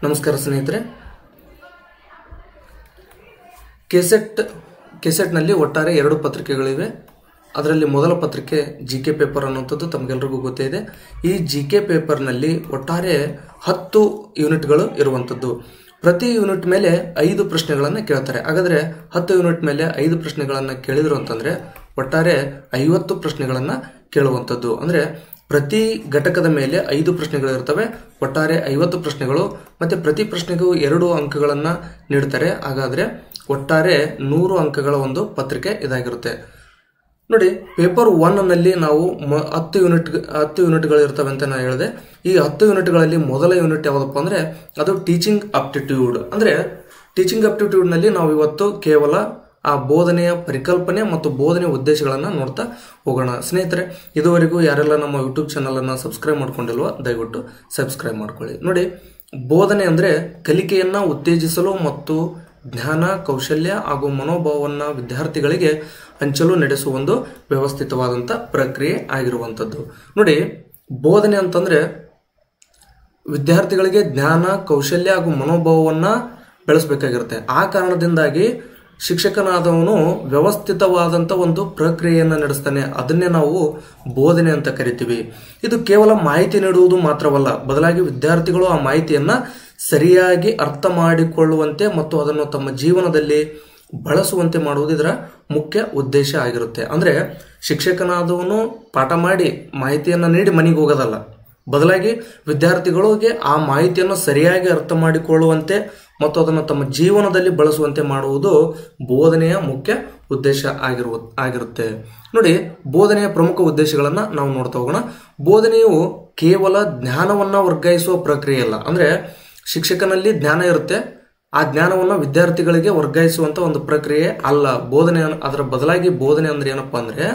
ನಮಸ್ಕಾರ ಸ್ನೇಹಿತರೆ. ಕೆಸೆಟ್ನಲ್ಲಿ ಒಟ್ಟಾರೆ 2 ಪತ್ರಿಕೆಗಳಿವೆ. ಅದರಲ್ಲಿ ಮೊದಲ ಪತ್ರಿಕೆ ಜಿಕೆ ಪೇಪರ್ ಅನ್ನುವಂಥದ್ದು ತಮಗೆಲ್ಲರಿಗೂ ಗೊತ್ತೇ ಇದೆ. ಈ ಜಿಕೆ ಪೇಪರ್ನಲ್ಲಿ ಒಟ್ಟಾರೆ 10 ಯೂನಿಟ್ಗಳು ಇರುವಂಥದ್ದು. ಪ್ರತಿ ಯೂನಿಟ್ ಮೇಲೆ 5 ಪ್ರಶ್ನೆಗಳನ್ನು ಕೇಳ್ತಾರೆ. ಹಾಗಾದರೆ 10 ಯೂನಿಟ್ ಮೇಲೆ 5 ಪ್ರಶ್ನೆಗಳನ್ನು ಕೇಳಿದ್ರು ಅಂತಂದರೆ ಒಟ್ಟಾರೆ 50 ಪ್ರಶ್ನೆಗಳನ್ನು ಕೇಳುವಂಥದ್ದು. ಅಂದರೆ ಪ್ರತಿ ಘಟಕದ ಮೇಲೆ 5 ಪ್ರಶ್ನೆಗಳಿರ್ತವೆ. ಒಟ್ಟಾರೆ 50 ಪ್ರಶ್ನೆಗಳು. ಮತ್ತು ಪ್ರತಿ ಪ್ರಶ್ನೆಗೂ 2 ಅಂಕಗಳನ್ನು ನೀಡ್ತಾರೆ. ಹಾಗಾದರೆ ಒಟ್ಟಾರೆ 100 ಅಂಕಗಳ ಒಂದು ಪತ್ರಿಕೆ ಇದಾಗಿರುತ್ತೆ. ನೋಡಿ, ಪೇಪರ್ 1ನಲ್ಲಿ ನಾವು 10 ಯೂನಿಟ್ಗಳು ಇರ್ತವೆ ಅಂತ ನಾನು ಹೇಳಿದೆ. ಈ 10 ಯೂನಿಟ್ಗಳಲ್ಲಿ ಮೊದಲ ಯೂನಿಟ್ ಯಾವುದಪ್ಪ ಅಂದರೆ ಅದು ಟೀಚಿಂಗ್ ಆಪ್ಟಿಟ್ಯೂಡ್. ಅಂದರೆ ಟೀಚಿಂಗ್ ಆಪ್ಟಿಟ್ಯೂಡ್ನಲ್ಲಿ ನಾವು ಇವತ್ತು ಕೇವಲ ಆ ಬೋಧನೆಯ ಪರಿಕಲ್ಪನೆ ಮತ್ತು ಬೋಧನೆಯ ಉದ್ದೇಶಗಳನ್ನು ನೋಡ್ತಾ ಹೋಗೋಣ. ಸ್ನೇಹಿತರೆ, ಇದುವರೆಗೂ ಯಾರೆಲ್ಲ ನಮ್ಮ ಯೂಟ್ಯೂಬ್ ಚಾನಲನ್ನು ಸಬ್ಸ್ಕ್ರೈಬ್ ಮಾಡ್ಕೊಂಡಿಲ್ವೋ ದಯವಿಟ್ಟು ಸಬ್ಸ್ಕ್ರೈಬ್ ಮಾಡ್ಕೊಳ್ಳಿ. ನೋಡಿ, ಬೋಧನೆ ಅಂದರೆ ಕಲಿಕೆಯನ್ನು ಉತ್ತೇಜಿಸಲು ಮತ್ತು ಜ್ಞಾನ, ಕೌಶಲ್ಯ ಹಾಗೂ ಮನೋಭಾವವನ್ನು ವಿದ್ಯಾರ್ಥಿಗಳಿಗೆ ಹಂಚಲು ನಡೆಸುವ ಒಂದು ವ್ಯವಸ್ಥಿತವಾದಂಥ ಪ್ರಕ್ರಿಯೆ ಆಗಿರುವಂಥದ್ದು. ನೋಡಿ, ಬೋಧನೆ ಅಂತಂದರೆ ವಿದ್ಯಾರ್ಥಿಗಳಿಗೆ ಜ್ಞಾನ, ಕೌಶಲ್ಯ ಹಾಗೂ ಮನೋಭಾವವನ್ನು ಬೆಳೆಸಬೇಕಾಗಿರುತ್ತೆ. ಆ ಕಾರಣದಿಂದಾಗಿ ಶಿಕ್ಷಕನಾದವನು ವ್ಯವಸ್ಥಿತವಾದಂಥ ಒಂದು ಪ್ರಕ್ರಿಯೆಯನ್ನು ನಡೆಸ್ತಾನೆ. ಅದನ್ನೇ ನಾವು ಬೋಧನೆ ಅಂತ ಕರಿತೀವಿ. ಇದು ಕೇವಲ ಮಾಹಿತಿ ನೀಡುವುದು ಮಾತ್ರವಲ್ಲ, ಬದಲಾಗಿ ವಿದ್ಯಾರ್ಥಿಗಳು ಆ ಮಾಹಿತಿಯನ್ನು ಸರಿಯಾಗಿ ಅರ್ಥ ಮಾಡಿಕೊಳ್ಳುವಂತೆ ಮತ್ತು ಅದನ್ನು ತಮ್ಮ ಜೀವನದಲ್ಲಿ ಬಳಸುವಂತೆ ಮಾಡುವುದು ಇದರ ಮುಖ್ಯ ಉದ್ದೇಶ ಆಗಿರುತ್ತೆ. ಅಂದರೆ ಶಿಕ್ಷಕನಾದವನು ಪಾಠ ಮಾಡಿ ಮಾಹಿತಿಯನ್ನು ನೀಡಿ ಮನೆಗೆ ಹೋಗೋದಲ್ಲ, ಬದಲಾಗಿ ವಿದ್ಯಾರ್ಥಿಗಳಿಗೆ ಆ ಮಾಹಿತಿಯನ್ನು ಸರಿಯಾಗಿ ಅರ್ಥ ಮಾಡಿಕೊಳ್ಳುವಂತೆ ಮತ್ತು ಅದನ್ನು ತಮ್ಮ ಜೀವನದಲ್ಲಿ ಬಳಸುವಂತೆ ಮಾಡುವುದು ಬೋಧನೆಯ ಮುಖ್ಯ ಉದ್ದೇಶ ಆಗಿರುತ್ತೆ. ನೋಡಿ, ಬೋಧನೆಯ ಪ್ರಮುಖ ಉದ್ದೇಶಗಳನ್ನು ನಾವು ನೋಡ್ತಾ ಹೋಗೋಣ. ಬೋಧನೆಯು ಕೇವಲ ಜ್ಞಾನವನ್ನು ವರ್ಗಾಯಿಸುವ ಪ್ರಕ್ರಿಯೆ ಅಲ್ಲ. ಅಂದರೆ ಶಿಕ್ಷಕನಲ್ಲಿ ಜ್ಞಾನ ಇರುತ್ತೆ, ಆ ಜ್ಞಾನವನ್ನು ವಿದ್ಯಾರ್ಥಿಗಳಿಗೆ ವರ್ಗಾಯಿಸುವಂಥ ಒಂದು ಪ್ರಕ್ರಿಯೆ ಅಲ್ಲ ಬೋಧನೆ. ಅದರ ಬದಲಾಗಿ ಬೋಧನೆ ಅಂದರೆ ಏನಪ್ಪಾ ಅಂದರೆ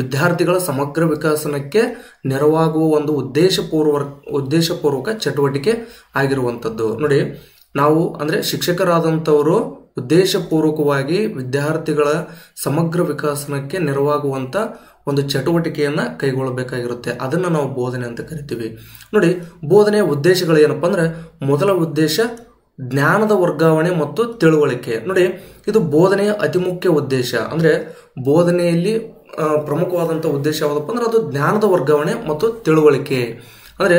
ವಿದ್ಯಾರ್ಥಿಗಳ ಸಮಗ್ರ ವಿಕಾಸನಕ್ಕೆ ನೆರವಾಗುವ ಒಂದು ಉದ್ದೇಶಪೂರ್ವಕ ಚಟುವಟಿಕೆ ಆಗಿರುವಂಥದ್ದು. ನೋಡಿ, ನಾವು ಅಂದರೆ ಶಿಕ್ಷಕರಾದಂಥವರು ಉದ್ದೇಶಪೂರ್ವಕವಾಗಿ ವಿದ್ಯಾರ್ಥಿಗಳ ಸಮಗ್ರ ವಿಕಾಸನಕ್ಕೆ ನೆರವಾಗುವಂಥ ಒಂದು ಚಟುವಟಿಕೆಯನ್ನು ಕೈಗೊಳ್ಳಬೇಕಾಗಿರುತ್ತೆ. ಅದನ್ನು ನಾವು ಬೋಧನೆ ಅಂತ ಕರಿತೀವಿ. ನೋಡಿ, ಬೋಧನೆಯ ಉದ್ದೇಶಗಳು ಏನಪ್ಪ ಅಂದರೆ ಮೊದಲ ಉದ್ದೇಶ ಜ್ಞಾನದ ವರ್ಗಾವಣೆ ಮತ್ತು ತಿಳುವಳಿಕೆ. ನೋಡಿ, ಇದು ಬೋಧನೆಯ ಅತಿ ಮುಖ್ಯ ಉದ್ದೇಶ. ಅಂದರೆ ಬೋಧನೆಯಲ್ಲಿ ಪ್ರಮುಖವಾದಂಥ ಉದ್ದೇಶ ಯಾವುದಪ್ಪ ಅಂದ್ರೆ ಅದು ಜ್ಞಾನದ ವರ್ಗಾವಣೆ ಮತ್ತು ತಿಳುವಳಿಕೆ. ಅಂದರೆ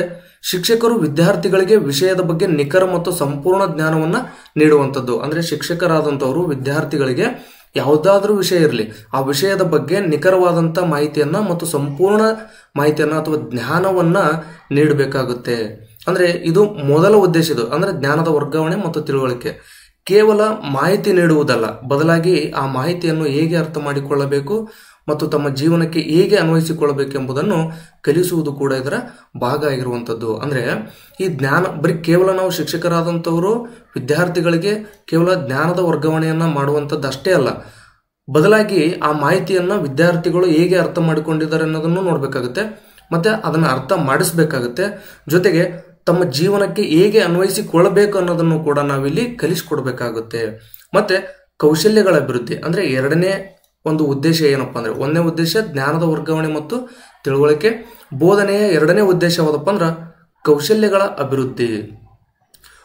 ಶಿಕ್ಷಕರು ವಿದ್ಯಾರ್ಥಿಗಳಿಗೆ ವಿಷಯದ ಬಗ್ಗೆ ನಿಖರ ಮತ್ತು ಸಂಪೂರ್ಣ ಜ್ಞಾನವನ್ನು ನೀಡುವಂಥದ್ದು. ಅಂದರೆ ಶಿಕ್ಷಕರಾದಂಥವರು ವಿದ್ಯಾರ್ಥಿಗಳಿಗೆ ಯಾವುದಾದ್ರೂ ವಿಷಯ ಇರಲಿ, ಆ ವಿಷಯದ ಬಗ್ಗೆ ನಿಖರವಾದಂಥ ಮಾಹಿತಿಯನ್ನು ಮತ್ತು ಸಂಪೂರ್ಣ ಮಾಹಿತಿಯನ್ನು ಅಥವಾ ಜ್ಞಾನವನ್ನು ನೀಡಬೇಕಾಗುತ್ತೆ. ಅಂದರೆ ಇದು ಮೊದಲ ಉದ್ದೇಶ. ಇದು ಅಂದರೆ ಜ್ಞಾನದ ವರ್ಗಾವಣೆ ಮತ್ತು ತಿಳುವಳಿಕೆ. ಕೇವಲ ಮಾಹಿತಿ ನೀಡುವುದಲ್ಲ, ಬದಲಾಗಿ ಆ ಮಾಹಿತಿಯನ್ನು ಹೇಗೆ ಅರ್ಥ ಮಾಡಿಕೊಳ್ಳಬೇಕು ಮತ್ತು ತಮ್ಮ ಜೀವನಕ್ಕೆ ಹೇಗೆ ಅನ್ವಯಿಸಿಕೊಳ್ಳಬೇಕೆಂಬುದನ್ನು ಕಲಿಸುವುದು ಕೂಡ ಇದರ ಭಾಗ ಆಗಿರುವಂಥದ್ದು. ಅಂದರೆ ಈ ಜ್ಞಾನ ಬರೀ ಕೇವಲ ನಾವು ಶಿಕ್ಷಕರಾದಂಥವರು ವಿದ್ಯಾರ್ಥಿಗಳಿಗೆ ಕೇವಲ ಜ್ಞಾನದ ವರ್ಗಾವಣೆಯನ್ನು ಮಾಡುವಂಥದ್ದು ಅಷ್ಟೇ ಅಲ್ಲ, ಬದಲಾಗಿ ಆ ಮಾಹಿತಿಯನ್ನು ವಿದ್ಯಾರ್ಥಿಗಳು ಹೇಗೆ ಅರ್ಥ ಮಾಡಿಕೊಂಡಿದ್ದಾರೆ ಅನ್ನೋದನ್ನು ನೋಡಬೇಕಾಗುತ್ತೆ ಮತ್ತು ಅದನ್ನು ಅರ್ಥ ಮಾಡಿಸ್ಬೇಕಾಗುತ್ತೆ. ಜೊತೆಗೆ ತಮ್ಮ ಜೀವನಕ್ಕೆ ಹೇಗೆ ಅನ್ವಯಿಸಿಕೊಳ್ಳಬೇಕು ಅನ್ನೋದನ್ನು ಕೂಡ ನಾವಿಲ್ಲಿ ಕಲಿಸಿಕೊಡ್ಬೇಕಾಗುತ್ತೆ. ಮತ್ತು ಕೌಶಲ್ಯಗಳ ಅಭಿವೃದ್ಧಿ ಅಂದರೆ ಎರಡನೇ ಒಂದು ಉದ್ದೇಶ ಏನಪ್ಪ ಅಂದರೆ, ಒಂದನೇ ಉದ್ದೇಶ ಜ್ಞಾನದ ವರ್ಗಾವಣೆ ಮತ್ತು ತಿಳುವಳಿಕೆ. ಬೋಧನೆಯ ಎರಡನೇ ಉದ್ದೇಶ ಯಾವುದಪ್ಪ ಅಂದ್ರೆ ಕೌಶಲ್ಯಗಳ ಅಭಿವೃದ್ಧಿ.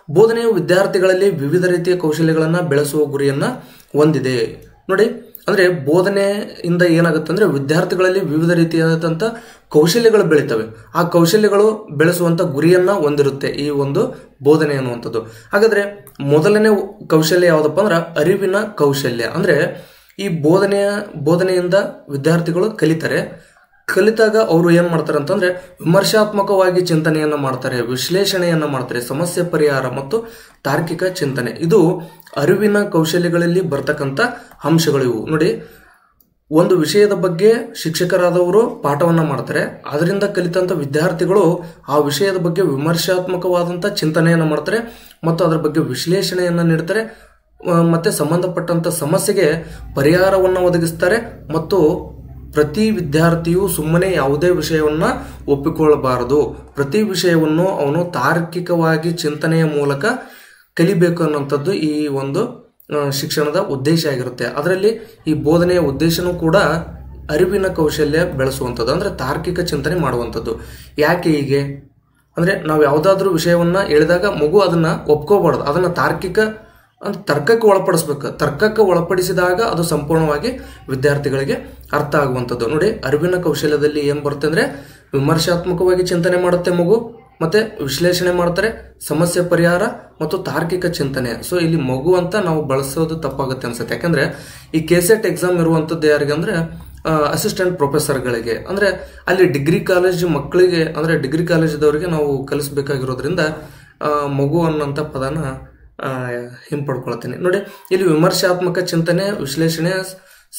ಬೋಧನೆಯು ವಿದ್ಯಾರ್ಥಿಗಳಲ್ಲಿ ವಿವಿಧ ರೀತಿಯ ಕೌಶಲ್ಯಗಳನ್ನು ಬೆಳೆಸುವ ಗುರಿಯನ್ನು ಹೊಂದಿದೆ. ನೋಡಿ, ಅಂದರೆ ಬೋಧನೆಯಿಂದ ಏನಾಗುತ್ತೆ ಅಂದರೆ ವಿದ್ಯಾರ್ಥಿಗಳಲ್ಲಿ ವಿವಿಧ ರೀತಿಯಾದಂಥ ಕೌಶಲ್ಯಗಳು ಬೆಳೀತವೆ. ಆ ಕೌಶಲ್ಯಗಳು ಬೆಳೆಸುವಂಥ ಗುರಿಯನ್ನು ಹೊಂದಿರುತ್ತೆ ಈ ಒಂದು ಬೋಧನೆ ಅನ್ನುವಂಥದ್ದು. ಹಾಗಾದರೆ ಮೊದಲನೇ ಕೌಶಲ್ಯ ಯಾವುದಪ್ಪ ಅಂದ್ರೆ ಅರಿವಿನ ಕೌಶಲ್ಯ. ಅಂದರೆ ಈ ಬೋಧನೆಯಿಂದ ವಿದ್ಯಾರ್ಥಿಗಳು ಕಲಿತಾಗ ಅವರು ಏನು ಮಾಡ್ತಾರೆ ಅಂತಂದರೆ ವಿಮರ್ಶಾತ್ಮಕವಾಗಿ ಚಿಂತನೆಯನ್ನು ಮಾಡ್ತಾರೆ, ವಿಶ್ಲೇಷಣೆಯನ್ನು ಮಾಡ್ತಾರೆ, ಸಮಸ್ಯೆ ಪರಿಹಾರ ಮತ್ತು ತಾರ್ಕಿಕ ಚಿಂತನೆ. ಇದು ಅರಿವಿನ ಕೌಶಲ್ಯಗಳಲ್ಲಿ ಬರ್ತಕ್ಕಂಥ ಅಂಶಗಳಿವು. ನೋಡಿ, ಒಂದು ವಿಷಯದ ಬಗ್ಗೆ ಶಿಕ್ಷಕರಾದವರು ಪಾಠವನ್ನು ಮಾಡ್ತಾರೆ, ಅದರಿಂದ ಕಲಿತಂಥ ವಿದ್ಯಾರ್ಥಿಗಳು ಆ ವಿಷಯದ ಬಗ್ಗೆ ವಿಮರ್ಶಾತ್ಮಕವಾದಂಥ ಚಿಂತನೆಯನ್ನು ಮಾಡ್ತಾರೆ ಮತ್ತು ಅದರ ಬಗ್ಗೆ ವಿಶ್ಲೇಷಣೆಯನ್ನು ನೀಡ್ತಾರೆ ಮತ್ತು ಸಂಬಂಧಪಟ್ಟಂಥ ಸಮಸ್ಯೆಗೆ ಪರಿಹಾರವನ್ನು ಒದಗಿಸ್ತಾರೆ. ಮತ್ತು ಪ್ರತಿ ವಿದ್ಯಾರ್ಥಿಯು ಸುಮ್ಮನೆ ಯಾವುದೇ ವಿಷಯವನ್ನು ಒಪ್ಪಿಕೊಳ್ಳಬಾರದು, ಪ್ರತಿ ವಿಷಯವನ್ನು ಅವನು ತಾರ್ಕಿಕವಾಗಿ ಚಿಂತನೆಯ ಮೂಲಕ ಕಲಿಬೇಕು ಅನ್ನೋಂಥದ್ದು ಈ ಒಂದು ಶಿಕ್ಷಣದ ಉದ್ದೇಶ ಆಗಿರುತ್ತೆ. ಅದರಲ್ಲಿ ಈ ಬೋಧನೆಯ ಉದ್ದೇಶನೂ ಕೂಡ ಅರಿವಿನ ಕೌಶಲ್ಯ ಬೆಳೆಸುವಂಥದ್ದು, ಅಂದರೆ ತಾರ್ಕಿಕ ಚಿಂತನೆ ಮಾಡುವಂಥದ್ದು. ಯಾಕೆ ಹೀಗೆ ಅಂದ್ರೆ ನಾವು ಯಾವುದಾದ್ರೂ ವಿಷಯವನ್ನ ಹೇಳಿದಾಗ ಮಗು ಅದನ್ನ ಒಪ್ಕೋಬಾರ್ದು, ಅದನ್ನ ತರ್ಕಕ್ಕೆ ಒಳಪಡಿಸ್ಬೇಕು. ತರ್ಕಕ್ಕೆ ಒಳಪಡಿಸಿದಾಗ ಅದು ಸಂಪೂರ್ಣವಾಗಿ ವಿದ್ಯಾರ್ಥಿಗಳಿಗೆ ಅರ್ಥ ಆಗುವಂಥದ್ದು. ನೋಡಿ, ಅರಿವಿನ ಕೌಶಲ್ಯದಲ್ಲಿ ಏನ್ ಬರುತ್ತೆ ಅಂದ್ರೆ ವಿಮರ್ಶಾತ್ಮಕವಾಗಿ ಚಿಂತನೆ ಮಾಡುತ್ತೆ ಮಗು, ಮತ್ತೆ ವಿಶ್ಲೇಷಣೆ ಮಾಡ್ತಾರೆ, ಸಮಸ್ಯೆ ಪರಿಹಾರ ಮತ್ತು ತಾರ್ಕಿಕ ಚಿಂತನೆ. ಸೊ ಇಲ್ಲಿ ಮಗು ಅಂತ ನಾವು ಬಳಸೋದು ತಪ್ಪಾಗುತ್ತೆ ಅನ್ಸುತ್ತೆ. ಯಾಕಂದ್ರೆ ಈ ಕೆಸೆಟ್ ಎಕ್ಸಾಮ್ ಇರುವಂತದ್ದು ಯಾರಿಗೆ ಅಂದ್ರೆ ಅಸಿಸ್ಟೆಂಟ್ ಪ್ರೊಫೆಸರ್ಗಳಿಗೆ, ಅಂದ್ರೆ ಅಲ್ಲಿ ಡಿಗ್ರಿ ಕಾಲೇಜ್ ಮಕ್ಕಳಿಗೆ, ಅಂದ್ರೆ ಡಿಗ್ರಿ ಕಾಲೇಜದವರಿಗೆ ನಾವು ಕಲಿಸಬೇಕಾಗಿರೋದ್ರಿಂದ ಮಗು ಅನ್ನೋಂಥ ಪದನ ಹಿಂಪಡ್ಕೊಳ್ತೀನಿ. ನೋಡಿ, ಇಲ್ಲಿ ವಿಮರ್ಶಾತ್ಮಕ ಚಿಂತನೆ, ವಿಶ್ಲೇಷಣೆ,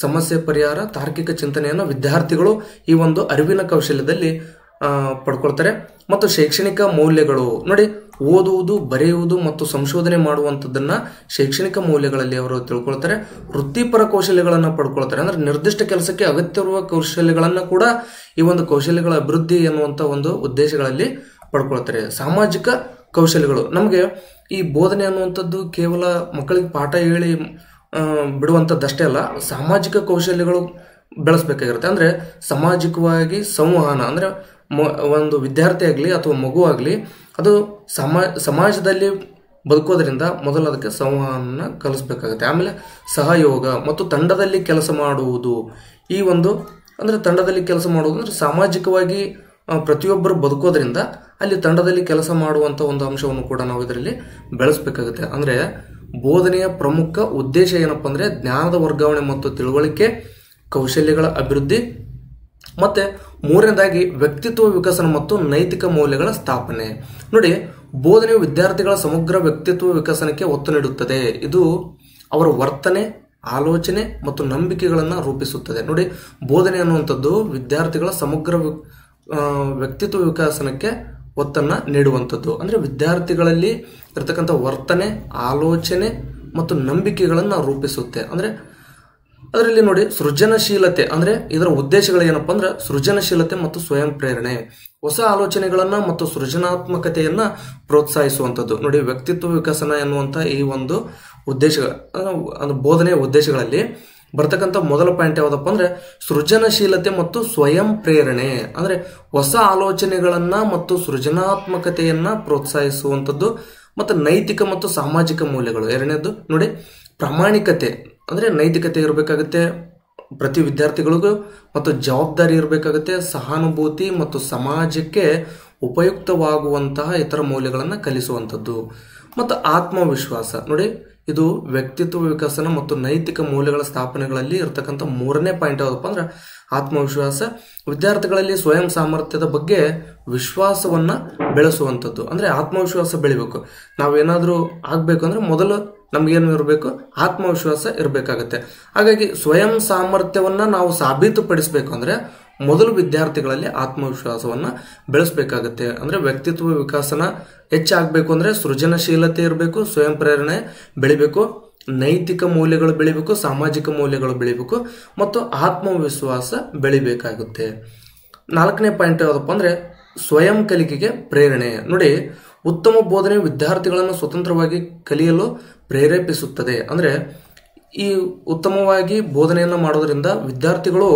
ಸಮಸ್ಯೆ ಪರಿಹಾರ, ತಾರ್ಕಿಕ ಚಿಂತನೆಯನ್ನು ವಿದ್ಯಾರ್ಥಿಗಳು ಈ ಒಂದು ಅರಿವಿನ ಕೌಶಲ್ಯದಲ್ಲಿ ಪಡ್ಕೊಳ್ತಾರೆ. ಮತ್ತು ಶೈಕ್ಷಣಿಕ ಮೌಲ್ಯಗಳು, ನೋಡಿ, ಓದುವುದು, ಬರೆಯುವುದು ಮತ್ತು ಸಂಶೋಧನೆ ಮಾಡುವಂಥದ್ದನ್ನ ಶೈಕ್ಷಣಿಕ ಮೌಲ್ಯಗಳಲ್ಲಿ ಅವರು ತಿಳ್ಕೊಳ್ತಾರೆ. ವೃತ್ತಿಪರ ಕೌಶಲ್ಯಗಳನ್ನು ಪಡ್ಕೊಳ್ತಾರೆ, ಅಂದ್ರೆ ನಿರ್ದಿಷ್ಟ ಕೆಲಸಕ್ಕೆ ಅಗತ್ಯವಿರುವ ಕೌಶಲ್ಯಗಳನ್ನ ಕೂಡ ಈ ಒಂದು ಕೌಶಲ್ಯಗಳ ಅಭಿವೃದ್ಧಿ ಎನ್ನುವಂತ ಒಂದು ಉದ್ದೇಶಗಳಲ್ಲಿ ಪಡ್ಕೊಳ್ತಾರೆ. ಸಾಮಾಜಿಕ ಕೌಶಲ್ಯಗಳು, ನಮಗೆ ಈ ಬೋಧನೆ ಅನ್ನುವಂಥದ್ದು ಕೇವಲ ಮಕ್ಕಳಿಗೆ ಪಾಠ ಹೇಳಿ ಬಿಡುವಂಥದ್ದಷ್ಟೇ ಅಲ್ಲ, ಸಾಮಾಜಿಕ ಕೌಶಲ್ಯಗಳು ಬೆಳೆಸ್ಬೇಕಾಗಿರುತ್ತೆ. ಅಂದ್ರೆ ಸಾಮಾಜಿಕವಾಗಿ ಸಂವಹನ, ಅಂದ್ರೆ ಒಂದು ವಿದ್ಯಾರ್ಥಿ ಆಗಲಿ ಅಥವಾ ಮಗು ಆಗಲಿ ಅದು ಸಮಾಜದಲ್ಲಿ ಬದುಕೋದ್ರಿಂದ ಮೊದಲು ಅದಕ್ಕೆ ಸಂವಹನ ಕಲಿಸ್ಬೇಕಾಗುತ್ತೆ. ಆಮೇಲೆ ಸಹಯೋಗ ಮತ್ತು ತಂಡದಲ್ಲಿ ಕೆಲಸ ಮಾಡುವುದು, ಈ ಒಂದು ಅಂದ್ರೆ ತಂಡದಲ್ಲಿ ಕೆಲಸ ಮಾಡುವುದು ಅಂದ್ರೆ ಸಾಮಾಜಿಕವಾಗಿ ಪ್ರತಿಯೊಬ್ಬರು ಬದುಕೋದ್ರಿಂದ ಅಲ್ಲಿ ತಂಡದಲ್ಲಿ ಕೆಲಸ ಮಾಡುವಂತ ಒಂದು ಅಂಶವನ್ನು ಕೂಡ ನಾವು ಇದರಲ್ಲಿ ಬೆಳೆಸಬೇಕಾಗುತ್ತೆ. ಅಂದ್ರೆ ಬೋಧನೆಯ ಪ್ರಮುಖ ಉದ್ದೇಶ ಏನಪ್ಪಾ ಅಂದ್ರೆ ಜ್ಞಾನದ ವರ್ಗಾವಣೆ ಮತ್ತು ತಿಳುವಳಿಕೆ ಕೌಶಲ್ಯಗಳ ಅಭಿವೃದ್ಧಿ, ಮತ್ತೆ ಮೂರನೇದಾಗಿ ವ್ಯಕ್ತಿತ್ವ ವಿಕಸನ ಮತ್ತು ನೈತಿಕ ಮೌಲ್ಯಗಳ ಸ್ಥಾಪನೆ. ನೋಡಿ, ಬೋಧನೆಯು ವಿದ್ಯಾರ್ಥಿಗಳ ಸಮಗ್ರ ವ್ಯಕ್ತಿತ್ವ ವಿಕಸನಕ್ಕೆ ಒತ್ತು ನೀಡುತ್ತದೆ. ಇದು ಅವರ ವರ್ತನೆ, ಆಲೋಚನೆ ಮತ್ತು ನಂಬಿಕೆಗಳನ್ನು ರೂಪಿಸುತ್ತದೆ. ನೋಡಿ, ಬೋಧನೆ ಅನ್ನುವಂಥದ್ದು ವಿದ್ಯಾರ್ಥಿಗಳ ಸಮಗ್ರ ವ್ಯಕ್ತಿತ್ವ ವಿಕಸನಕ್ಕೆ ಒತ್ತನ್ನ ನೀಡುವಂಥದ್ದು. ಅಂದ್ರೆ ವಿದ್ಯಾರ್ಥಿಗಳಲ್ಲಿ ಇರತಕ್ಕಂಥ ವರ್ತನೆ, ಆಲೋಚನೆ ಮತ್ತು ನಂಬಿಕೆಗಳನ್ನು ರೂಪಿಸುತ್ತೆ. ಅಂದ್ರೆ ಅದರಲ್ಲಿ ನೋಡಿ, ಸೃಜನಶೀಲತೆ, ಅಂದ್ರೆ ಇದರ ಉದ್ದೇಶಗಳು ಏನಪ್ಪಾ ಅಂದ್ರೆ ಸೃಜನಶೀಲತೆ ಮತ್ತು ಸ್ವಯಂ ಪ್ರೇರಣೆ, ಹೊಸ ಆಲೋಚನೆಗಳನ್ನ ಮತ್ತು ಸೃಜನಾತ್ಮಕತೆಯನ್ನ ಪ್ರೋತ್ಸಾಹಿಸುವಂಥದ್ದು. ನೋಡಿ, ವ್ಯಕ್ತಿತ್ವ ವಿಕಸನ ಎನ್ನುವಂತ ಈ ಒಂದು ಉದ್ದೇಶ ಬೋಧನೆಯ ಉದ್ದೇಶಗಳಲ್ಲಿ ಬರ್ತಕ್ಕಂಥ ಮೊದಲ ಪಾಯಿಂಟ್ ಯಾವ್ದಪ್ಪ ಅಂದ್ರೆ ಸೃಜನಶೀಲತೆ ಮತ್ತು ಸ್ವಯಂ ಪ್ರೇರಣೆ, ಅಂದ್ರೆ ಹೊಸ ಆಲೋಚನೆಗಳನ್ನ ಮತ್ತು ಸೃಜನಾತ್ಮಕತೆಯನ್ನ ಪ್ರೋತ್ಸಾಹಿಸುವಂಥದ್ದು. ಮತ್ತು ನೈತಿಕ ಮತ್ತು ಸಾಮಾಜಿಕ ಮೌಲ್ಯಗಳು ಎರಡನೇದು. ನೋಡಿ, ಪ್ರಾಮಾಣಿಕತೆ, ಅಂದ್ರೆ ನೈತಿಕತೆ ಇರಬೇಕಾಗುತ್ತೆ ಪ್ರತಿ ವಿದ್ಯಾರ್ಥಿಗಳಿಗೂ, ಮತ್ತು ಜವಾಬ್ದಾರಿ ಇರಬೇಕಾಗುತ್ತೆ, ಸಹಾನುಭೂತಿ ಮತ್ತು ಸಮಾಜಕ್ಕೆ ಉಪಯುಕ್ತವಾಗುವಂತಹ ಇತರ ಮೌಲ್ಯಗಳನ್ನು ಕಲಿಸುವಂಥದ್ದು. ಮತ್ತು ಆತ್ಮವಿಶ್ವಾಸ, ನೋಡಿ, ಇದು ವ್ಯಕ್ತಿತ್ವ ವಿಕಸನ ಮತ್ತು ನೈತಿಕ ಮೌಲ್ಯಗಳ ಸ್ಥಾಪನೆಗಳಲ್ಲಿ ಇರತಕ್ಕಂಥ ಮೂರನೇ ಪಾಯಿಂಟ್ ಯಾವ್ದಪ್ಪ ಅಂದ್ರೆ ಆತ್ಮವಿಶ್ವಾಸ. ವಿದ್ಯಾರ್ಥಿಗಳಲ್ಲಿ ಸ್ವಯಂ ಸಾಮರ್ಥ್ಯದ ಬಗ್ಗೆ ವಿಶ್ವಾಸವನ್ನ ಬೆಳೆಸುವಂಥದ್ದು. ಅಂದ್ರೆ ಆತ್ಮವಿಶ್ವಾಸ ಬೆಳಿಬೇಕು. ನಾವೇನಾದ್ರೂ ಆಗ್ಬೇಕು ಅಂದ್ರೆ ಮೊದಲು ನಮ್ಗೇನು ಇರಬೇಕು, ಆತ್ಮವಿಶ್ವಾಸ ಇರಬೇಕಾಗತ್ತೆ. ಹಾಗಾಗಿ ಸ್ವಯಂ ಸಾಮರ್ಥ್ಯವನ್ನ ನಾವು ಸಾಬೀತುಪಡಿಸಬೇಕು ಅಂದ್ರೆ ಮೊದಲು ವಿದ್ಯಾರ್ಥಿಗಳಲ್ಲಿ ಆತ್ಮವಿಶ್ವಾಸವನ್ನ ಬೆಳೆಸಬೇಕಾಗತ್ತೆ. ಅಂದ್ರೆ ವ್ಯಕ್ತಿತ್ವ ವಿಕಸನ ಹೆಚ್ಚಾಗಬೇಕು ಅಂದ್ರೆ ಸೃಜನಶೀಲತೆ ಇರಬೇಕು, ಸ್ವಯಂ ಪ್ರೇರಣೆ ಬೆಳಿಬೇಕು, ನೈತಿಕ ಮೌಲ್ಯಗಳು ಬೆಳಿಬೇಕು, ಸಾಮಾಜಿಕ ಮೌಲ್ಯಗಳು ಬೆಳಿಬೇಕು ಮತ್ತು ಆತ್ಮವಿಶ್ವಾಸ ಬೆಳಿಬೇಕಾಗುತ್ತೆ. ನಾಲ್ಕನೇ ಪಾಯಿಂಟ್ ಯಾವ್ದಪ್ಪ ಅಂದ್ರೆ ಸ್ವಯಂ ಕಲಿಕೆಗೆ ಪ್ರೇರಣೆ. ನೋಡಿ, ಉತ್ತಮ ಬೋಧನೆ ವಿದ್ಯಾರ್ಥಿಗಳನ್ನು ಸ್ವತಂತ್ರವಾಗಿ ಕಲಿಯಲು ಪ್ರೇರೇಪಿಸುತ್ತದೆ. ಅಂದ್ರೆ ಈ ಉತ್ತಮವಾಗಿ ಬೋಧನೆಯನ್ನು ಮಾಡೋದ್ರಿಂದ ವಿದ್ಯಾರ್ಥಿಗಳು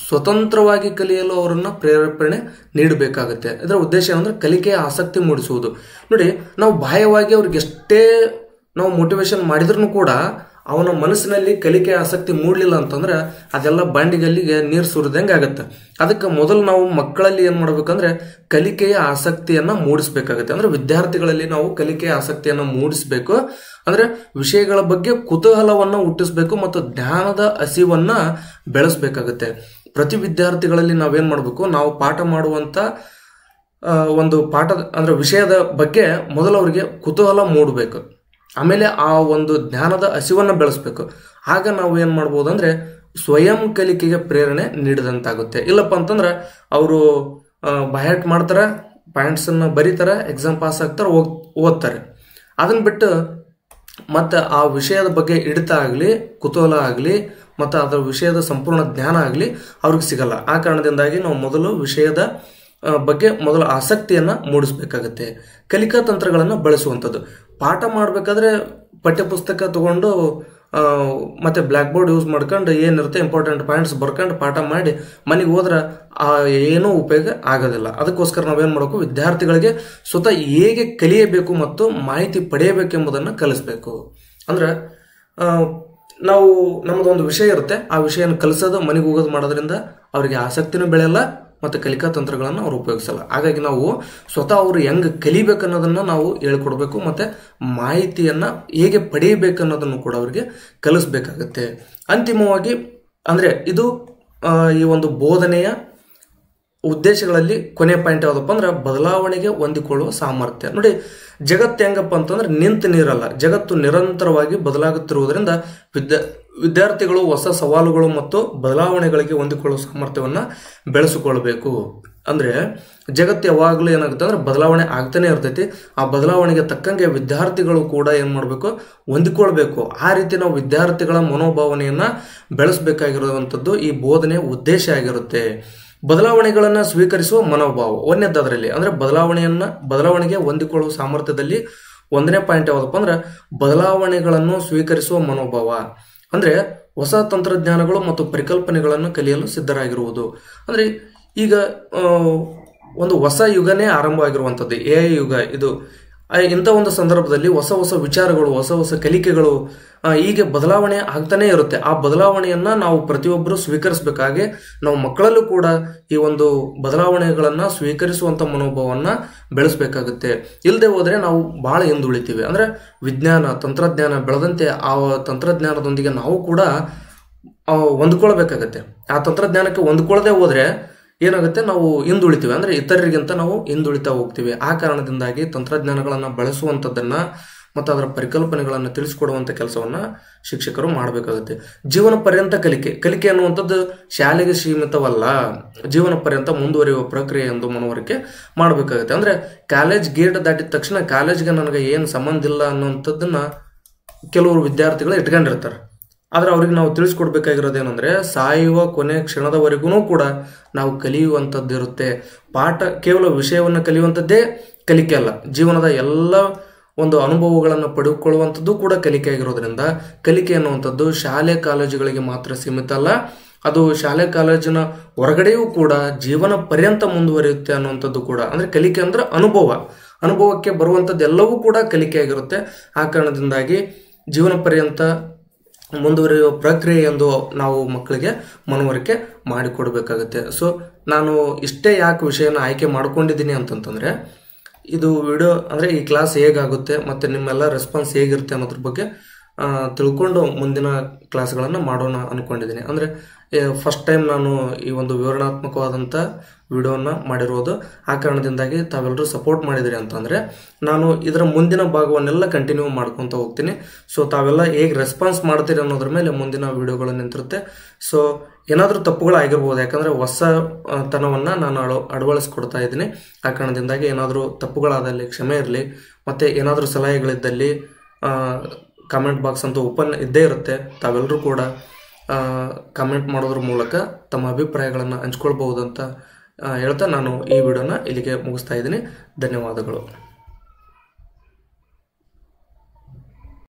ಸ್ವತಂತ್ರವಾಗಿ ಕಲಿಯಲು ಅವರನ್ನ ಪ್ರೇರೇಪಣೆ ನೀಡಬೇಕಾಗುತ್ತೆ. ಇದರ ಉದ್ದೇಶ ಏನಂದ್ರೆ ಕಲಿಕೆಯ ಆಸಕ್ತಿ ಮೂಡಿಸುವುದು. ನೋಡಿ, ನಾವು ಬಾಹ್ಯವಾಗಿ ಅವ್ರಿಗೆ ಎಷ್ಟೇ ನಾವು ಮೋಟಿವೇಶನ್ ಮಾಡಿದ್ರು ಕೂಡ ಅವನ ಮನಸ್ಸಿನಲ್ಲಿ ಕಲಿಕೆಯ ಆಸಕ್ತಿ ಮೂಡಲಿಲ್ಲ ಅಂತಂದ್ರೆ ಅದೆಲ್ಲ ಬಾಂಡಿಗಲ್ಲಿಗೆ ನೀರು ಸುರಿದಂಗೆ ಆಗತ್ತೆ. ಅದಕ್ಕೆ ಮೊದಲು ನಾವು ಮಕ್ಕಳಲ್ಲಿ ಏನ್ ಮಾಡ್ಬೇಕಂದ್ರೆ ಕಲಿಕೆಯ ಆಸಕ್ತಿಯನ್ನ ಮೂಡಿಸ್ಬೇಕಾಗತ್ತೆ. ಅಂದ್ರೆ ವಿದ್ಯಾರ್ಥಿಗಳಲ್ಲಿ ನಾವು ಕಲಿಕೆಯ ಆಸಕ್ತಿಯನ್ನ ಮೂಡಿಸ್ಬೇಕು. ಅಂದ್ರೆ ವಿಷಯಗಳ ಬಗ್ಗೆ ಕುತೂಹಲವನ್ನ ಹುಟ್ಟಿಸ್ಬೇಕು ಮತ್ತು ಜ್ಞಾನದ ಹಸಿವನ್ನ ಬೆಳೆಸ್ಬೇಕಾಗತ್ತೆ. ಪ್ರತಿ ವಿದ್ಯಾರ್ಥಿಗಳಲ್ಲಿ ನಾವೇನ್ ಮಾಡ್ಬೇಕು, ನಾವು ಪಾಠ ಮಾಡುವಂತ ಒಂದು ಪಾಠದ ಅಂದ್ರೆ ವಿಷಯದ ಬಗ್ಗೆ ಮೊದಲು ಅವರಿಗೆ ಕುತೂಹಲ ಮೂಡಬೇಕು. ಆಮೇಲೆ ಆ ಒಂದು ಜ್ಞಾನದ ಹಸಿವನ್ನ ಬೆಳೆಸ್ಬೇಕು. ಆಗ ನಾವು ಏನ್ ಮಾಡ್ಬೋದು ಅಂದ್ರೆ ಸ್ವಯಂ ಕಲಿಕೆಗೆ ಪ್ರೇರಣೆ ನೀಡಿದಂತಾಗುತ್ತೆ. ಇಲ್ಲಪ್ಪ ಅಂತಂದ್ರೆ ಅವರು ಬಯಾಟ್ ಮಾಡ್ತಾರ, ಪಾಯಿಂಟ್ಸ್ ಅನ್ನ ಬರೀತಾರ, ಎಕ್ಸಾಮ್ ಪಾಸ್ ಆಗ್ತಾರ, ಓದ್ತಾರೆ. ಅದನ್ನ ಬಿಟ್ಟು ಮತ್ತೆ ಆ ವಿಷಯದ ಬಗ್ಗೆ ಹಿಡಿತ ಆಗಲಿ, ಕುತೂಹಲ ಆಗಲಿ, ಮತ್ತು ಅದರ ವಿಷಯದ ಸಂಪೂರ್ಣ ಜ್ಞಾನ ಆಗಲಿ ಅವ್ರಿಗೆ ಸಿಗಲ್ಲ. ಆ ಕಾರಣದಿಂದಾಗಿ ನಾವು ಮೊದಲು ವಿಷಯದ ಬಗ್ಗೆ ಮೊದಲು ಆಸಕ್ತಿಯನ್ನ ಮೂಡಿಸ್ಬೇಕಾಗತ್ತೆ. ಕಲಿಕಾ ತಂತ್ರಗಳನ್ನು ಬಳಸುವಂಥದ್ದು. ಪಾಠ ಮಾಡಬೇಕಾದ್ರೆ ಪಠ್ಯಪುಸ್ತಕ ತಗೊಂಡು ಮತ್ತು ಬ್ಲ್ಯಾಕ್ ಬೋರ್ಡ್ ಯೂಸ್ ಮಾಡ್ಕೊಂಡು ಏನಿರುತ್ತೆ ಇಂಪಾರ್ಟೆಂಟ್ ಪಾಯಿಂಟ್ಸ್ ಬರ್ಕೊಂಡು ಪಾಠ ಮಾಡಿ ಮನೆಗೆ ಹೋದ್ರೆ ಏನೂ ಉಪಯೋಗ ಆಗೋದಿಲ್ಲ. ಅದಕ್ಕೋಸ್ಕರ ನಾವೇನು ಮಾಡಬೇಕು, ವಿದ್ಯಾರ್ಥಿಗಳಿಗೆ ಸ್ವತಃ ಹೇಗೆ ಕಲಿಯಬೇಕು ಮತ್ತು ಮಾಹಿತಿ ಪಡೆಯಬೇಕೆಂಬುದನ್ನು ಕಲಿಸ್ಬೇಕು. ಅಂದ್ರೆ ನಾವು ನಮ್ಮದೊಂದು ವಿಷಯ ಇರುತ್ತೆ, ಆ ವಿಷಯನ ಕಲಿಸೋದು ಮನೆಗೆ ಹೋಗೋದು ಮಾಡೋದ್ರಿಂದ ಅವರಿಗೆ ಆಸಕ್ತಿನೂ ಬೆಳೆಯಲ್ಲ ಮತ್ತು ಕಲಿಕಾ ತಂತ್ರಗಳನ್ನು ಅವ್ರು ಉಪಯೋಗಿಸಲ್ಲ. ಹಾಗಾಗಿ ನಾವು ಸ್ವತಃ ಅವರು ಹೆಂಗೆ ಕಲಿಬೇಕನ್ನೋದನ್ನು ನಾವು ಹೇಳ್ಕೊಡ್ಬೇಕು ಮತ್ತು ಮಾಹಿತಿಯನ್ನು ಹೇಗೆ ಪಡೆಯಬೇಕನ್ನೋದನ್ನು ಕೂಡ ಅವರಿಗೆ ಕಲಿಸ್ಬೇಕಾಗತ್ತೆ. ಅಂತಿಮವಾಗಿ ಅಂದರೆ ಇದು ಈ ಒಂದು ಬೋಧನೆಯ ಉದ್ದೇಶಗಳಲ್ಲಿ ಕೊನೆ ಪಾಯಿಂಟ್ ಯಾವುದಪ್ಪ ಅಂದ್ರೆ ಬದಲಾವಣೆಗೆ ಹೊಂದಿಕೊಳ್ಳುವ ಸಾಮರ್ಥ್ಯ. ನೋಡಿ, ಜಗತ್ತು ಹೆಂಗಪ್ಪ ಅಂತಂದ್ರೆ ನಿಂತ ನೀರಲ್ಲ, ಜಗತ್ತು ನಿರಂತರವಾಗಿ ಬದಲಾಗುತ್ತಿರುವುದರಿಂದ ವಿದ್ಯಾರ್ಥಿಗಳು ಹೊಸ ಸವಾಲುಗಳು ಮತ್ತು ಬದಲಾವಣೆಗಳಿಗೆ ಹೊಂದಿಕೊಳ್ಳುವ ಸಾಮರ್ಥ್ಯವನ್ನು ಬೆಳೆಸಿಕೊಳ್ಬೇಕು. ಅಂದರೆ ಜಗತ್ತು ಯಾವಾಗಲೂ ಏನಾಗುತ್ತೆ ಅಂದ್ರೆ ಬದಲಾವಣೆ ಆಗ್ತಾನೆ ಇರ್ತೈತಿ. ಆ ಬದಲಾವಣೆಗೆ ತಕ್ಕಂಗೆ ವಿದ್ಯಾರ್ಥಿಗಳು ಕೂಡ ಏನು ಮಾಡಬೇಕು, ಹೊಂದಿಕೊಳ್ಬೇಕು. ಆ ರೀತಿ ನಾವು ವಿದ್ಯಾರ್ಥಿಗಳ ಮನೋಭಾವನೆಯನ್ನು ಬೆಳೆಸಬೇಕಾಗಿರುವಂಥದ್ದು ಈ ಬೋಧನೆಯ ಉದ್ದೇಶ ಆಗಿರುತ್ತೆ. ಬದಲಾವಣೆಗಳನ್ನು ಸ್ವೀಕರಿಸುವ ಮನೋಭಾವ ಒಂದನೇದರಲ್ಲಿ ಅಂದರೆ ಬದಲಾವಣೆಗೆ ಹೊಂದಿಕೊಳ್ಳುವ ಸಾಮರ್ಥ್ಯದಲ್ಲಿ ಒಂದನೇ ಪಾಯಿಂಟ್ ಯಾವುದಪ್ಪ ಅಂದ್ರೆ ಬದಲಾವಣೆಗಳನ್ನು ಸ್ವೀಕರಿಸುವ ಮನೋಭಾವ. ಅಂದರೆ ಹೊಸ ತಂತ್ರಜ್ಞಾನಗಳು ಮತ್ತು ಪರಿಕಲ್ಪನೆಗಳನ್ನು ಕಲಿಯಲು ಸಿದ್ಧರಾಗಿರುವುದು. ಅಂದರೆ ಈಗ ಒಂದು ಹೊಸ ಯುಗನೇ ಆರಂಭ ಆಗಿರುವಂಥದ್ದು AI ಯುಗ. ಇದು ಇಂಥ ಒಂದು ಸಂದರ್ಭದಲ್ಲಿ ಹೊಸ ಹೊಸ ವಿಚಾರಗಳು, ಹೊಸ ಹೊಸ ಕಲಿಕೆಗಳು ಹೀಗೆ ಬದಲಾವಣೆ ಆಗ್ತಾನೆ ಇರುತ್ತೆ. ಆ ಬದಲಾವಣೆಯನ್ನು ನಾವು ಪ್ರತಿಯೊಬ್ಬರು ಸ್ವೀಕರಿಸಬೇಕಾಗೆ ನಾವು ಮಕ್ಕಳಲ್ಲೂ ಕೂಡ ಈ ಒಂದು ಬದಲಾವಣೆಗಳನ್ನು ಸ್ವೀಕರಿಸುವಂಥ ಮನೋಭಾವವನ್ನು ಬೆಳೆಸಬೇಕಾಗುತ್ತೆ. ಇಲ್ಲದೆ ಹೋದರೆ ನಾವು ಭಾಳ ಹಿಂದುಳಿತೀವಿ. ಅಂದರೆ ವಿಜ್ಞಾನ ತಂತ್ರಜ್ಞಾನ ಬೆಳೆದಂತೆ ಆ ತಂತ್ರಜ್ಞಾನದೊಂದಿಗೆ ನಾವು ಕೂಡ ಹೊಂದ್ಕೊಳ್ಬೇಕಾಗತ್ತೆ. ಆ ತಂತ್ರಜ್ಞಾನಕ್ಕೆ ಹೊಂದ್ಕೊಳ್ಳದೆ ಹೋದರೆ ಏನಾಗುತ್ತೆ, ನಾವು ಹಿಂದುಳಿತೀವಿ. ಅಂದರೆ ಇತರರಿಗಿಂತ ನಾವು ಹಿಂದುಳಿತಾ ಹೋಗ್ತೀವಿ. ಆ ಕಾರಣದಿಂದಾಗಿ ತಂತ್ರಜ್ಞಾನಗಳನ್ನು ಬಳಸುವಂಥದ್ದನ್ನು ಮತ್ತು ಅದರ ಪರಿಕಲ್ಪನೆಗಳನ್ನು ತಿಳಿಸಿಕೊಡುವಂಥ ಕೆಲಸವನ್ನು ಶಿಕ್ಷಕರು ಮಾಡಬೇಕಾಗುತ್ತೆ. ಜೀವನ ಪರ್ಯಂತ ಕಲಿಕೆ ಅನ್ನುವಂಥದ್ದು ಶಾಲೆಗೆ ಸೀಮಿತವಲ್ಲ, ಜೀವನ ಪರ್ಯಂತ ಮುಂದುವರಿಯುವ ಪ್ರಕ್ರಿಯೆ ಎಂದು ಮನವರಿಕೆ ಮಾಡಬೇಕಾಗುತ್ತೆ. ಅಂದರೆ ಕಾಲೇಜ್ ಗೇಟ್ ದಾಟಿದ ತಕ್ಷಣ ಕಾಲೇಜ್ಗೆ ನನಗೆ ಏನು ಸಂಬಂಧ ಇಲ್ಲ ಅನ್ನೋಂಥದ್ದನ್ನು ಕೆಲವರು ವಿದ್ಯಾರ್ಥಿಗಳು ಇಟ್ಕೊಂಡಿರ್ತಾರೆ. ಆದರೆ ಅವ್ರಿಗೆ ನಾವು ತಿಳಿಸ್ಕೊಡ್ಬೇಕಾಗಿರೋದೇನೆಂದರೆ ಸಾಯುವ ಕೊನೆ ಕ್ಷಣದವರೆಗೂ ಕೂಡ ನಾವು ಕಲಿಯುವಂಥದ್ದು ಇರುತ್ತೆ. ಪಾಠ ಕೇವಲ ವಿಷಯವನ್ನು ಕಲಿಯುವಂಥದ್ದೇ ಕಲಿಕೆ ಅಲ್ಲ, ಜೀವನದ ಎಲ್ಲ ಒಂದು ಅನುಭವಗಳನ್ನು ಪಡೆದುಕೊಳ್ಳುವಂಥದ್ದು ಕೂಡ ಕಲಿಕೆ ಆಗಿರೋದ್ರಿಂದ ಕಲಿಕೆ ಅನ್ನುವಂಥದ್ದು ಶಾಲೆ ಕಾಲೇಜುಗಳಿಗೆ ಮಾತ್ರ ಸೀಮಿತ ಅಲ್ಲ, ಅದು ಶಾಲೆ ಕಾಲೇಜಿನ ಹೊರಗಡೆಯೂ ಕೂಡ ಜೀವನ ಪರ್ಯಂತ ಮುಂದುವರಿಯುತ್ತೆ ಅನ್ನುವಂಥದ್ದು ಕೂಡ. ಅಂದರೆ ಕಲಿಕೆ ಅಂದ್ರೆ ಅನುಭವಕ್ಕೆ ಬರುವಂಥದ್ದು ಎಲ್ಲವೂ ಕೂಡ ಕಲಿಕೆ ಆಗಿರುತ್ತೆ. ಆ ಕಾರಣದಿಂದಾಗಿ ಜೀವನ ಪರ್ಯಂತ ಮುಂದುವರಿಯುವ ಪ್ರಕ್ರಿಯೆ ಎಂದು ನಾವು ಮಕ್ಕಳಿಗೆ ಮನವರಿಕೆ ಮಾಡಿಕೊಡ್ಬೇಕಾಗುತ್ತೆ. ಸೊ ನಾನು ಇಷ್ಟೇ ಯಾಕೆ ವಿಷಯನ ಆಯ್ಕೆ ಮಾಡ್ಕೊಂಡಿದ್ದೀನಿ ಅಂತಂತಂದರೆ, ಇದು ವಿಡಿಯೋ ಅಂದರೆ ಈ ಕ್ಲಾಸ್ ಹೇಗಾಗುತ್ತೆ ಮತ್ತು ನಿಮ್ಮೆಲ್ಲ ರೆಸ್ಪಾನ್ಸ್ ಹೇಗಿರುತ್ತೆ ಅನ್ನೋದ್ರ ಬಗ್ಗೆ ತಿಳ್ಕೊಂಡು ಮುಂದಿನ ಕ್ಲಾಸ್ಗಳನ್ನು ಮಾಡೋಣ ಅಂದ್ಕೊಂಡಿದ್ದೀನಿ. ಅಂದರೆ ಫಸ್ಟ್ ಟೈಮ್ ನಾನು ಈ ಒಂದು ವಿವರಣಾತ್ಮಕವಾದಂಥ ವಿಡಿಯೋನ ಮಾಡಿರೋದು. ಆ ಕಾರಣದಿಂದಾಗಿ ತಾವೆಲ್ಲರೂ ಸಪೋರ್ಟ್ ಮಾಡಿದಿರಿ ಅಂತಂದರೆ ನಾನು ಇದರ ಮುಂದಿನ ಭಾಗವನ್ನೆಲ್ಲ ಕಂಟಿನ್ಯೂ ಮಾಡ್ಕೊತ ಹೋಗ್ತೀನಿ. ಸೊ ತಾವೆಲ್ಲ ಹೇಗೆ ರೆಸ್ಪಾನ್ಸ್ ಮಾಡ್ತೀರಿ ಅನ್ನೋದ್ರ ಮೇಲೆ ಮುಂದಿನ ವಿಡಿಯೋಗಳು ನಿಂತಿರುತ್ತೆ. ಸೊ ಏನಾದರೂ ತಪ್ಪುಗಳಾಗಿರ್ಬೋದು, ಯಾಕಂದರೆ ಹೊಸತನವನ್ನು ನಾನು ಅಳವಡಿಸ್ಕೊಡ್ತಾ ಇದ್ದೀನಿ. ಆ ಕಾರಣದಿಂದಾಗಿ ಏನಾದರೂ ತಪ್ಪುಗಳಾದಲ್ಲಿ ಕ್ಷಮೆ ಇರಲಿ. ಮತ್ತು ಏನಾದರೂ ಸಲಹೆಗಳಿದ್ದಲ್ಲಿ ಕಾಮೆಂಟ್ ಬಾಕ್ಸ್ ಅಂತೂ ಓಪನ್ ಇದ್ದೇ ಇರುತ್ತೆ. ತಾವೆಲ್ಲರೂ ಕೂಡ ಕಾಮೆಂಟ್ ಮಾಡೋದ್ರ ಮೂಲಕ ತಮ್ಮ ಅಭಿಪ್ರಾಯಗಳನ್ನು ಹಂಚ್ಕೊಳ್ಬಹುದು ಅಂತ ಹೇಳ್ತಾ ನಾನು ಈ ವಿಡಿಯೋನ ಇಲ್ಲಿಗೆ ಮುಗಿಸ್ತಾ ಇದ್ದೀನಿ. ಧನ್ಯವಾದಗಳು.